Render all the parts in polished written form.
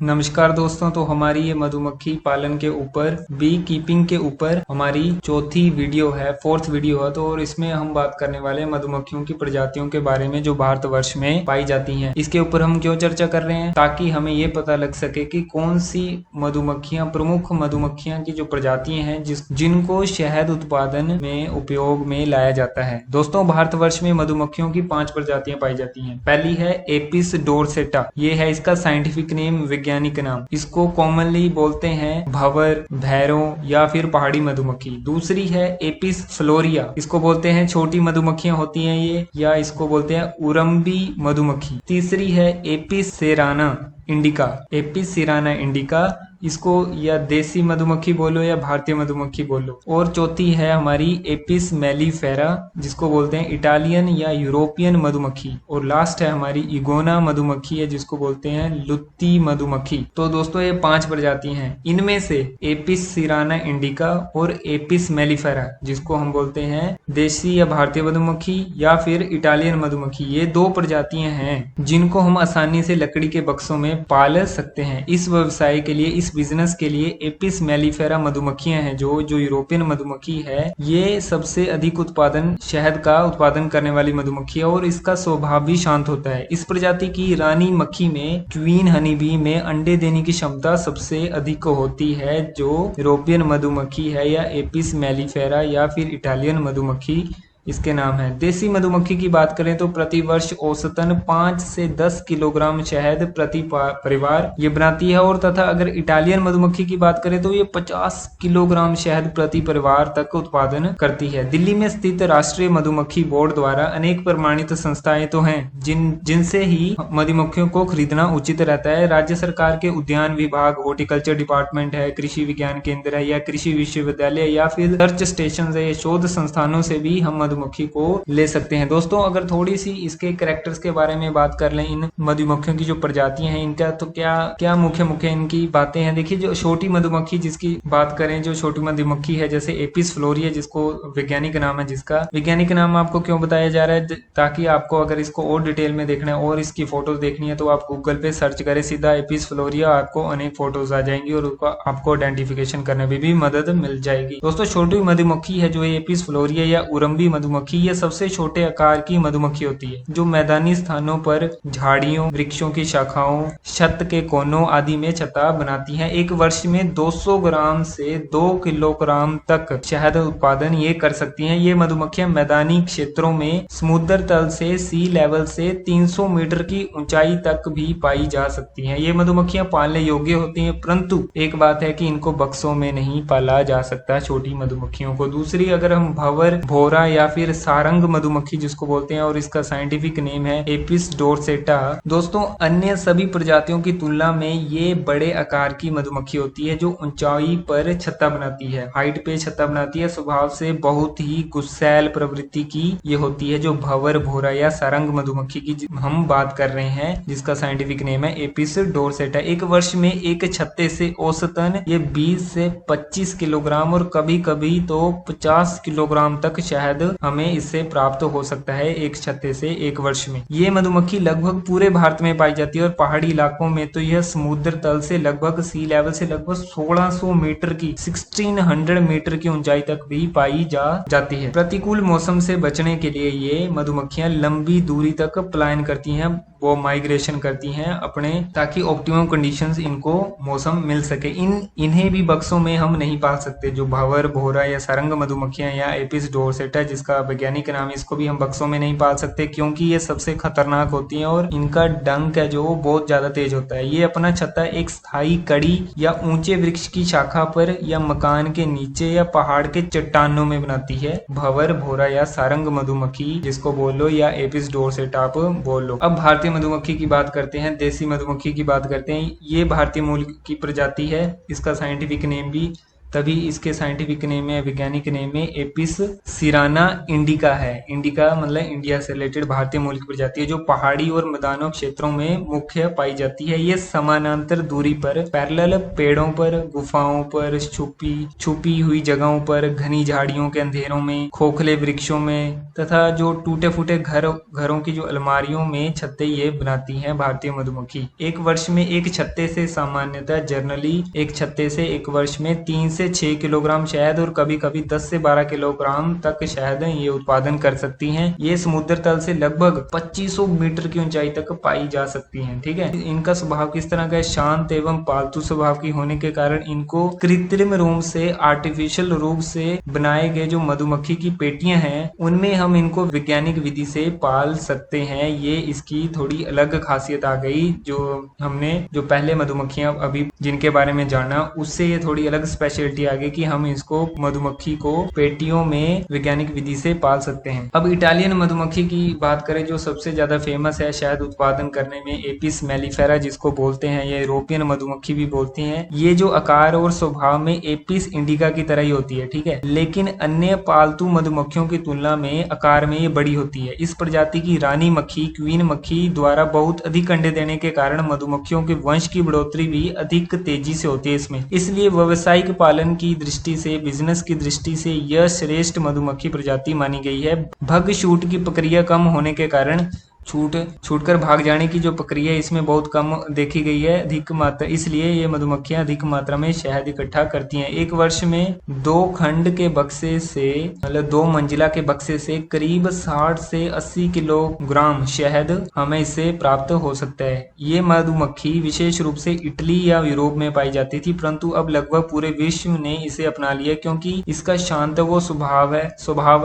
नमस्कार दोस्तों, तो हमारी ये मधुमक्खी पालन के ऊपर, बी कीपिंग के ऊपर हमारी चौथी वीडियो है, फोर्थ वीडियो है। तो और इसमें हम बात करने वाले हैं मधुमक्खियों की प्रजातियों के बारे में जो भारतवर्ष में पाई जाती हैं। इसके ऊपर हम क्यों चर्चा कर रहे हैं? ताकि हमें ये पता लग सके कि कौन सी मधुमक्खियां, प्रमुख मधुमक्खियां की जो प्रजातियां हैं जिनको शहद उत्पादन में उपयोग में लाया जाता है। दोस्तों, भारतवर्ष में मधुमक्खियों की 5 प्रजातियां पाई जाती हैं। पहली है एपिस डोरसेटा, ये है इसका साइंटिफिक नेम, वैज्ञानिक नाम। इसको कॉमनली बोलते हैं भंवर, भैरों या फिर पहाड़ी मधुमक्खी। दूसरी है एपिस फ्लोरिया, इसको बोलते हैं छोटी मधुमक्खियां होती हैं ये, या इसको बोलते हैं उरम्बी मधुमक्खी। तीसरी है Apis cerana indica, Apis cerana indica, इसको या देसी मधुमक्खी बोलो या भारतीय मधुमक्खी बोलो। और चौथी है हमारी एपिस मेलिफेरा, जिसको बोलते हैं इटालियन या यूरोपियन मधुमक्खी। और लास्ट है हमारी इगोना मधुमक्खी है, जिसको बोलते हैं लुत्ती मधुमक्खी। तो दोस्तों, ये 5 प्रजाति हैं। इनमें से एपिस सिराना इंडिका और एपिस मेलिफेरा, जिसको हम बोलते हैं देसी या भारतीय मधुमक्खी या फिर इटालियन मधुमक्खी, ये 2 प्रजातियां हैं जिनको हम आसानी से लकड़ी के बक्सों में पाल सकते हैं। इस व्यवसाय के लिए, इस बिजनेस के लिए एपिस मेलिफेरा मधुमक्खियां हैं जो यूरोपियन मधुमक्खी है, ये सबसे अधिक उत्पादन, शहद का उत्पादन करने वाली मधुमक्खी है और इसका स्वभाव भी शांत होता है। इस प्रजाति की रानी मक्खी में, क्वीन हनी बी में अंडे देने की क्षमता सबसे अधिक होती है, जो यूरोपियन मधुमक्खी है या एपिस मेलिफेरा या फिर इटालियन मधुमक्खी इसके नाम है। देसी मधुमक्खी की बात करें तो प्रति वर्ष औसतन 5 से 10 किलोग्राम शहद प्रति परिवार ये बनाती है। और तथा अगर इटालियन मधुमक्खी की बात करें तो ये 50 किलोग्राम शहद प्रति परिवार तक उत्पादन करती है। दिल्ली में स्थित राष्ट्रीय मधुमक्खी बोर्ड द्वारा अनेक प्रमाणित संस्थाएं तो हैं जिनसे ही मधुमक्खियों को खरीदना उचित रहता है। राज्य सरकार के उद्यान विभाग, हॉर्टिकल्चर डिपार्टमेंट है, कृषि विज्ञान केंद्र है या कृषि विश्वविद्यालय या फिर रिसर्च स्टेशन है, शोध संस्थानों से भी हम मधुमक्खी को ले सकते हैं। दोस्तों, अगर थोड़ी सी इसके कैरेक्टर्स के बारे में बात कर लें, इन मधुमक्खियों की जो प्रजातियां हैं इनका, तो क्या मुख्य इनकी बातें हैं। देखिए, जो छोटी मधुमक्खी जिसकी बात करें, जो छोटी मधुमक्खी है जैसे एपिस फ्लोरिया, जिसको वैज्ञानिक नाम है, जिसका वैज्ञानिक नाम आपको क्यों बताया जा रहा है, ताकि आपको अगर इसको और डिटेल में देखना है और इसकी फोटोज देखनी है तो आप गूगल पे सर्च करें सीधा एपिस फ्लोरिया, आपको अनेक फोटोज आ जाएंगी और आपको आइडेंटिफिकेशन करने में भी मदद मिल जाएगी। दोस्तों, छोटी मधुमक्खी है जो एपिस फ्लोरिया या उरम्बी मधुमक्खी, ये सबसे छोटे आकार की मधुमक्खी होती है जो मैदानी स्थानों पर झाड़ियों, वृक्षों की शाखाओं, छत के कोनों आदि में छत्ता बनाती हैं। एक वर्ष में 200 ग्राम से 2 किलोग्राम तक शहद उत्पादन ये कर सकती हैं। ये मधुमक्खियां मैदानी क्षेत्रों में समुद्र तल से सी लेवल से 300 मीटर की ऊंचाई तक भी पाई जा सकती हैं। ये मधुमक्खियां पालने योग्य होती हैं, परंतु एक बात है कि इनको बक्सों में नहीं पाला जा सकता छोटी मधुमक्खियों को। दूसरी, अगर हम भंवर, भौरा या फिर सारंग मधुमक्खी जिसको बोलते हैं, और इसका साइंटिफिक नेम है एपिस डोरसेटा। दोस्तों, अन्य सभी प्रजातियों की तुलना में ये बड़े आकार की मधुमक्खी होती है जो ऊंचाई पर छत्ता बनाती है, हाइट पे छत्ता बनाती है। स्वभाव से बहुत ही गुस्सैल प्रवृत्ति की ये होती है, जो भंवर, भौरा या सारंग मधुमक्खी की हम बात कर रहे हैं, जिसका साइंटिफिक नेम है एपिस डोरसेटा। एक वर्ष में एक छत्ते से औसतन ये 20 से 25 किलोग्राम और कभी कभी तो 50 किलोग्राम तक शहद हमें इससे प्राप्त हो सकता है एक छत्ते से एक वर्ष में। ये मधुमक्खी लगभग पूरे भारत में पाई जाती है और पहाड़ी इलाकों में तो यह समुद्र तल से लगभग सी लेवल से लगभग 1600 मीटर की 1600 मीटर की ऊंचाई तक भी पाई जाती है। प्रतिकूल मौसम से बचने के लिए ये मधुमक्खियां लंबी दूरी तक पलायन करती हैं, वो माइग्रेशन करती हैं अपने, ताकि ऑप्टिमम कंडीशंस इनको मौसम मिल सके। इन्हें भी बक्सों में हम नहीं पाल सकते। जो भंवर, भौरा या सारंग मधुमक्खियां या एपिस डोरसेटा जिसका वैज्ञानिक नाम है, इसको भी हम बक्सों में नहीं पाल सकते क्योंकि ये सबसे खतरनाक होती हैं और इनका डंक है जो बहुत ज्यादा तेज होता है। ये अपना छत्ता एक स्थायी कड़ी या ऊंचे वृक्ष की शाखा पर या मकान के नीचे या पहाड़ के चट्टानों में बनाती है। भंवर, भौरा या सारंग मधुमक्खी जिसको बोलो या एपिस डोरसेटा आप बोलो। अब भारतीय मधुमक्खी की बात करते हैं, देसी मधुमक्खी की बात करते हैं। ये भारतीय मूल की प्रजाति है, इसका साइंटिफिक नेम भी तभी इसके साइंटिफिक नेम है, वैज्ञानिक नेम है एपिस सिराना इंडिका है। इंडिका मतलब इंडिया से रिलेटेड भारतीय मूल की प्रजाति है जो पहाड़ी और मैदानों क्षेत्रों में मुख्य पाई जाती है। ये समानांतर दूरी पर पैरेलल पेड़ों पर, गुफाओं पर, छुपी हुई जगहों पर, घनी झाड़ियों के अंधेरों में, खोखले वृक्षों में तथा जो टूटे फूटे घरों की जो अलमारियों में छत्ते ये बनाती हैं भारतीय मधुमक्खी। एक वर्ष में एक छत्ते से सामान्यतः जर्नली एक छत्ते से एक वर्ष में 3 से 6 किलोग्राम शहद और कभी कभी 10 से 12 किलोग्राम तक शहद ये उत्पादन कर सकती हैं। ये समुद्र तल से लगभग 2500 मीटर की ऊंचाई तक पाई जा सकती हैं। ठीक है, इनका स्वभाव किस तरह का है? शांत एवं पालतू स्वभाव की होने के कारण इनको कृत्रिम रूप से, आर्टिफिशियल रूप से बनाए गए जो मधुमक्खी की पेटियां हैं उनमें हम इनको वैज्ञानिक विधि से पाल सकते हैं। ये इसकी थोड़ी अलग खासियत आ गई जो हमने जो पहले मधुमक्खियां अभी जिनके बारे में जाना उससे ये थोड़ी अलग स्पेशलिटी आ गई कि हम इसको मधुमक्खी को पेटियों में वैज्ञानिक विधि से पाल सकते हैं। अब इटालियन मधुमक्खी की बात करें जो सबसे ज्यादा फेमस है शहद उत्पादन करने में, एपिस मेलिफेरा जिसको बोलते हैं, या यूरोपियन मधुमक्खी भी बोलती हैं। ये जो आकार और स्वभाव में एपिस इंडिका की तरह ही होती है। ठीक है, लेकिन अन्य पालतू मधुमक्खियों की तुलना में आकार में ये बड़ी होती है। इस प्रजाति की रानी मक्खी, क्वीन मक्खी द्वारा बहुत अधिक अंडे देने के कारण मधुमक्खियों के वंश की बढ़ोतरी भी अधिक तेजी से होती है इसमें। इसलिए व्यावसायिक पालन की दृष्टि से, बिजनेस की दृष्टि से यह श्रेष्ठ मधुमक्खी प्रजाति मानी गई है। भग छूट की प्रक्रिया कम होने के कारण छूटकर भाग जाने की जो प्रक्रिया इसमें बहुत कम देखी गई है, अधिक मात्रा, इसलिए ये मधुमक्खियां अधिक मात्रा में शहद इकट्ठा करती हैं। एक वर्ष में 2 खंड के बक्से से मतलब 2 मंजिला के बक्से से करीब 60 से 80 किलोग्राम शहद हमें इससे प्राप्त हो सकता है। ये मधुमक्खी विशेष रूप से इटली या यूरोप में पाई जाती थी, परंतु अब लगभग पूरे विश्व ने इसे अपना लिया क्योंकि इसका शांत वो स्वभाव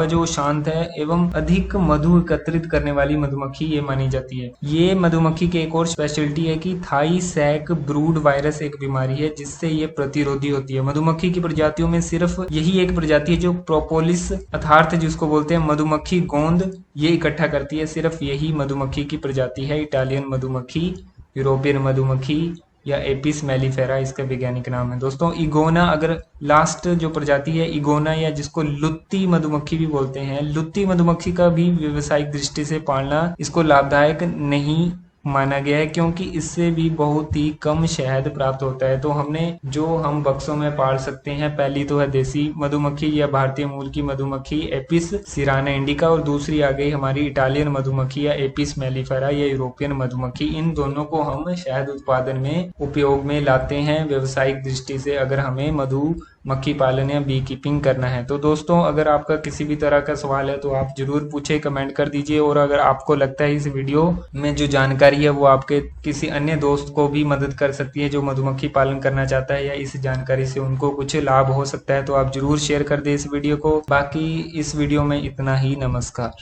है जो शांत है एवं अधिक मधु एकत्रित करने वाली मधुमक्खी ये मानी जाती है। ये मधुमक्खी की एक और स्पेशलिटी है कि थाई सैक ब्रूड वायरस एक बीमारी है जिससे ये प्रतिरोधी होती है। मधुमक्खी की प्रजातियों में सिर्फ यही एक प्रजाति है जो प्रोपोलिस अर्थात जिसको बोलते हैं मधुमक्खी गोंद ये इकट्ठा करती है। सिर्फ यही मधुमक्खी की प्रजाति है इटालियन मधुमक्खी, यूरोपियन मधुमक्खी या एपिस मेलिफेरा इसका वैज्ञानिक नाम है। दोस्तों इगोना, अगर लास्ट जो प्रजाति है इगोना या जिसको लुत्ती मधुमक्खी भी बोलते हैं, लुत्ती मधुमक्खी का भी व्यावसायिक दृष्टि से पालना इसको लाभदायक नहीं माना गया है क्योंकि इससे भी बहुत ही कम शहद प्राप्त होता है। तो हम बक्सों में पाल सकते हैं, पहली तो है देसी मधुमक्खी या भारतीय मूल की मधुमक्खी एपिस सिराना इंडिका और दूसरी आ गई हमारी इटालियन मधुमक्खी या एपिस मेलिफेरा या यूरोपियन मधुमक्खी। इन दोनों को हम शहद उत्पादन में उपयोग में लाते हैं व्यावसायिक दृष्टि से अगर हमें मधुमक्खी पालन या बी कीपिंग करना है। तो दोस्तों अगर आपका किसी भी तरह का सवाल है तो आप जरूर पूछे, कमेंट कर दीजिए। और अगर आपको लगता है इस वीडियो में जो जानकारी है वो आपके किसी अन्य दोस्त को भी मदद कर सकती है जो मधुमक्खी पालन करना चाहता है या इस जानकारी से उनको कुछ लाभ हो सकता है, तो आप जरूर शेयर कर दे इस वीडियो को। बाकी इस वीडियो में इतना ही। नमस्कार।